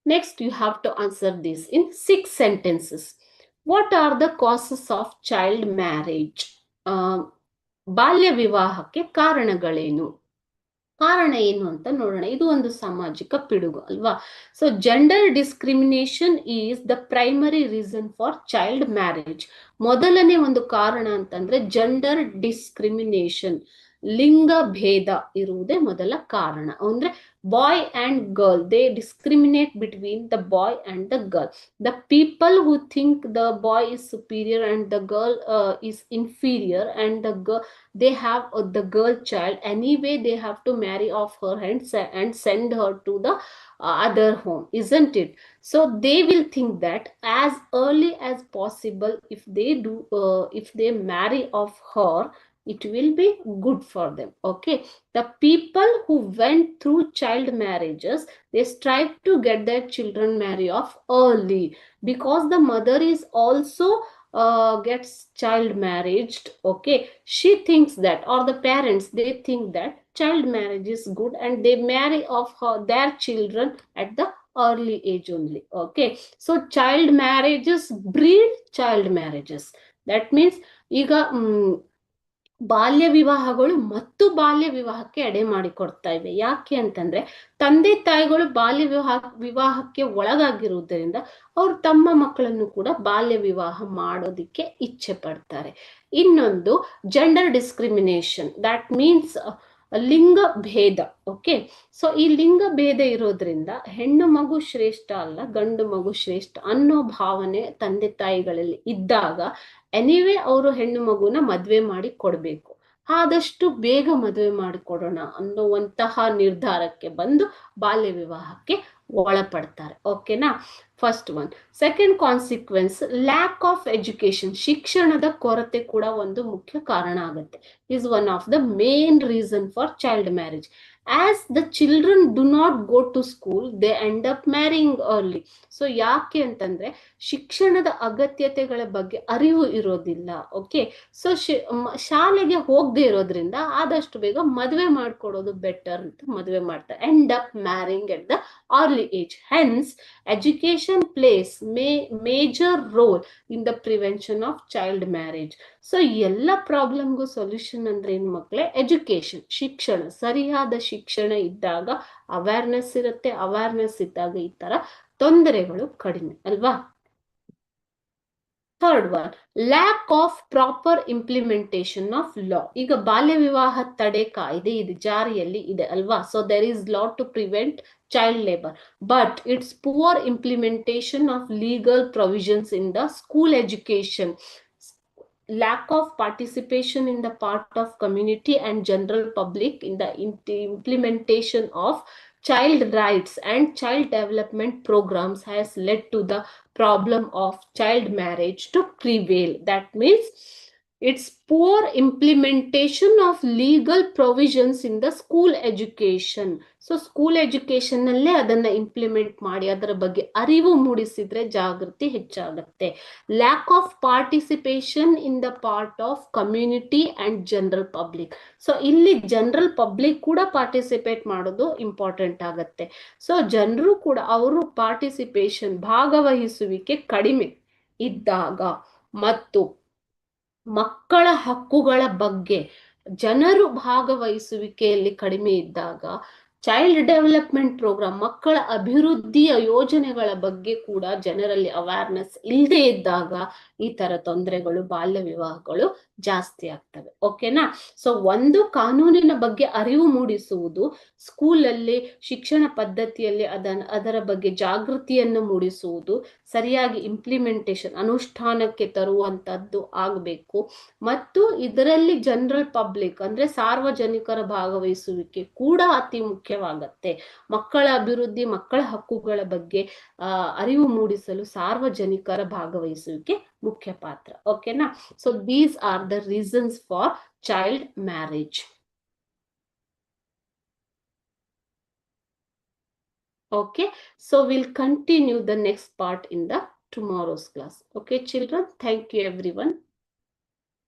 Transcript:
Next, you have to answer this in 6 sentences. What are the causes of child marriage? ಬಾಲ್ಯ ವಿವಾಹಕ್ಕೆ ಕಾರಣಗಳೇನು? ಕಾರಣ ಏನು ಅಂತ ನೋಡೋಣ. ಇದು ಒಂದು ಸಾಮಾಜಿಕ ಪಿಡುಗು ಅಲ್ವಾ? So gender discrimination is the primary reason for child marriage. ಮೊದಲನೇ ಒಂದು ಕಾರಣ ಅಂತಂದ್ರೆ ಜೆಂಡರ್ ಡಿಸ್ಕ್ರಿಮಿನೇಷನ್, ಲಿಂಗ ಭೇದ ಇರುವುದೇ ಮೊದಲ ಕಾರಣ. ಅಂದ್ರೆ boy and girl, they discriminate between the boy and the girl. The people who think the boy is superior and the girl is inferior, and they have the girl child anyway, they have to marry off her and send her to the other home, isn't it? So they will think that as early as possible, if they marry off her, it will be good for them. Okay, the people who went through child marriages, they strive to get their children married off early, because the mother is also gets child married. Okay, she thinks that, or the parents, they think that child marriage is good, and they marry off their children at the early age only. Okay, so child marriages breed child marriages. That means ಈಗ ಬಾಲ್ಯ ವಿವಾಹಗಳು ಮತ್ತು ಬಾಲ್ಯ ವಿವಾಹಕ್ಕೆ ಎಡೆ ಮಾಡಿಕೊಡ್ತಾ ಇವೆ. ಯಾಕೆ ಅಂತಂದ್ರೆ ತಂದೆ ತಾಯಿಗಳು ಬಾಲ್ಯ ವಿವಾಹಕ್ಕೆ ಒಳಗಾಗಿರುವುದರಿಂದ ಅವರು ತಮ್ಮ ಮಕ್ಕಳನ್ನು ಕೂಡ ಬಾಲ್ಯ ವಿವಾಹ ಮಾಡೋದಿಕ್ಕೆ ಇಚ್ಛೆ ಪಡ್ತಾರೆ. ಇನ್ನೊಂದು ಜೆಂಡರ್ ಡಿಸ್ಕ್ರಿಮಿನೇಷನ್, ದಟ್ ಮೀನ್ಸ್ ಲಿಂಗ ಭೇದ. ಓಕೆ, ಸೊ ಈ ಲಿಂಗ ಭೇದ ಇರೋದ್ರಿಂದ ಹೆಣ್ಣು ಮಗು ಶ್ರೇಷ್ಠ ಅಲ್ಲ, ಗಂಡು ಮಗು ಶ್ರೇಷ್ಠ ಅನ್ನೋ ಭಾವನೆ ತಂದೆ ತಾಯಿಗಳಲ್ಲಿ ಇದ್ದಾಗ ಎನಿವೇ ಅವರು ಹೆಣ್ಣು ಮಗುನ ಮದ್ವೆ ಮಾಡಿ ಕೊಡ್ಬೇಕು, ಆದಷ್ಟು ಬೇಗ ಮದುವೆ ಮಾಡಿಕೊಡೋಣ ಅನ್ನುವಂತಹ ನಿರ್ಧಾರಕ್ಕೆ ಬಂದು ಬಾಲ್ಯ ವಿವಾಹಕ್ಕೆ ಒಳಪಡ್ತಾರೆ. ಓಕೆನಾ, first one. Second consequence, lack of education, ಶಿಕ್ಷಣದ ಕೊರತೆ ಕೂಡ ಒಂದು ಮುಖ್ಯ ಕಾರಣ ಆಗುತ್ತೆ. Is one of the main reason for child marriage. As the children do not go to school, they end up marrying early. So ಯಾಕೆ ಅಂತಂದ್ರೆ ಶಿಕ್ಷಣದ ಅಗತ್ಯತೆಗಳ ಬಗ್ಗೆ ಅರಿವು ಇರೋದಿಲ್ಲ. ಓಕೆ, ಸೊ ಶಾಲೆಗೆ ಹೋಗದೆ ಇರೋದ್ರಿಂದ ಆದಷ್ಟು ಬೇಗ ಮದುವೆ ಮಾಡ್ಕೊಡೋದು ಬೆಟರ್ ಅಂತ ಮದುವೆ ಮಾಡ್ತಾರೆ. End up marrying at the early age. Hence, education plays major role in the prevention of child marriage. So ಎಲ್ಲ ಪ್ರಾಬ್ಲಮ್ಗೂ ಸೊಲ್ಯೂಷನ್ ಅಂದ್ರೆ ಏನ್ ಮಕ್ಕಳೇ? ಎಜುಕೇಶನ್, ಶಿಕ್ಷಣ. ಸರಿಯಾದ ಶಿಕ್ಷಣ ಇದ್ದಾಗ ಅವೇರ್ನೆಸ್ ಇರುತ್ತೆ, ಅವೇರ್ನೆಸ್ ಇದ್ದಾಗ ಈ ತರ ತೊಂದರೆಗಳು ಕಡಿಮೆ ಅಲ್ವಾ? Third one, lack of proper implementation of law. ಈಗ ಬಾಲ್ಯ ವಿವಾಹ ತಡೆ ಕಾಯ್ದೆ ಇದು ಜಾರಿಯಲ್ಲಿ ಇದೆ ಅಲ್ವಾ? So there is law to prevent child labor, but its poor implementation of legal provisions in the school education, lack of participation in the part of community and general public in the implementation of child rights and child development programs has led to the problem of child marriage to prevail. That means its poor implementation of legal provisions in the school education. So school education ನಲ್ಲೇ ಅದನ್ನ implement ಮಾಡಿ ಅದರ ಬಗ್ಗೆ ಅರಿವು ಮೂಡಿಸಿದ್ರೆ ಜಾಗೃತಿ ಹೆಚ್ಚಾಗುತ್ತೆ. Lack of participation in the part of community and general public. So ಇಲ್ಲಿ general public ಕೂಡ ಪಾರ್ಟಿಸಿಪೇಟ್ ಮಾಡೋದು ಇಂಪಾರ್ಟೆಂಟ್ ಆಗುತ್ತೆ. ಸೊ ಜನರು ಕೂಡ ಅವರು ಪಾರ್ಟಿಸಿಪೇಷನ್, ಭಾಗವಹಿಸುವಿಕೆ ಕಡಿಮೆ ಇದ್ದಾಗ ಮತ್ತು ಮಕ್ಕಳ ಹಕ್ಕುಗಳ ಬಗ್ಗೆ ಜನರು ಭಾಗವಹಿಸುವಿಕೆಯಲ್ಲಿ ಕಡಿಮೆ ಇದ್ದಾಗ ಚೈಲ್ಡ್ ಡೆವಲಪ್ಮೆಂಟ್ ಪ್ರೋಗ್ರಾಮ್, ಮಕ್ಕಳ ಅಭಿವೃದ್ಧಿಯ ಯೋಜನೆಗಳ ಬಗ್ಗೆ ಕೂಡ ಜನರಲ್ಲಿ ಅವೇರ್ನೆಸ್ ಇಲ್ಲದೆ ಇದ್ದಾಗ ಈ ತರ ತೊಂದರೆಗಳು, ಬಾಲ್ಯ ವಿವಾಹಗಳು ಜಾಸ್ತಿ ಆಗ್ತವೆ. ಓಕೆನಾ? ಸೊ ಒಂದು, ಕಾನೂನಿನ ಬಗ್ಗೆ ಅರಿವು ಮೂಡಿಸುವುದು, ಸ್ಕೂಲಲ್ಲಿ ಶಿಕ್ಷಣ ಪದ್ಧತಿಯಲ್ಲಿ ಅದರ ಬಗ್ಗೆ ಜಾಗೃತಿಯನ್ನು ಮೂಡಿಸುವುದು, ಸರಿಯಾಗಿ ಇಂಪ್ಲಿಮೆಂಟೇಷನ್, ಅನುಷ್ಠಾನಕ್ಕೆ ತರುವಂತದ್ದು ಆಗಬೇಕು. ಮತ್ತು ಇದರಲ್ಲಿ ಜನರಲ್ ಪಬ್ಲಿಕ್ ಅಂದ್ರೆ ಸಾರ್ವಜನಿಕರ ಭಾಗವಹಿಸುವಿಕೆ ಕೂಡ ಅತಿ ಮುಖ್ಯವಾಗತ್ತೆ. ಮಕ್ಕಳ ಅಭಿವೃದ್ಧಿ, ಮಕ್ಕಳ ಹಕ್ಕುಗಳ ಬಗ್ಗೆ ಅರಿವು ಮೂಡಿಸಲು ಸಾರ್ವಜನಿಕರ ಭಾಗವಹಿಸುವಿಕೆ ಮುಖ್ಯ ಪಾತ್ರ. ಓಕೆನಾ? So these are the reasons for child marriage. Okay, so we'll continue the next part in the tomorrow's class. Okay, children, thank you everyone.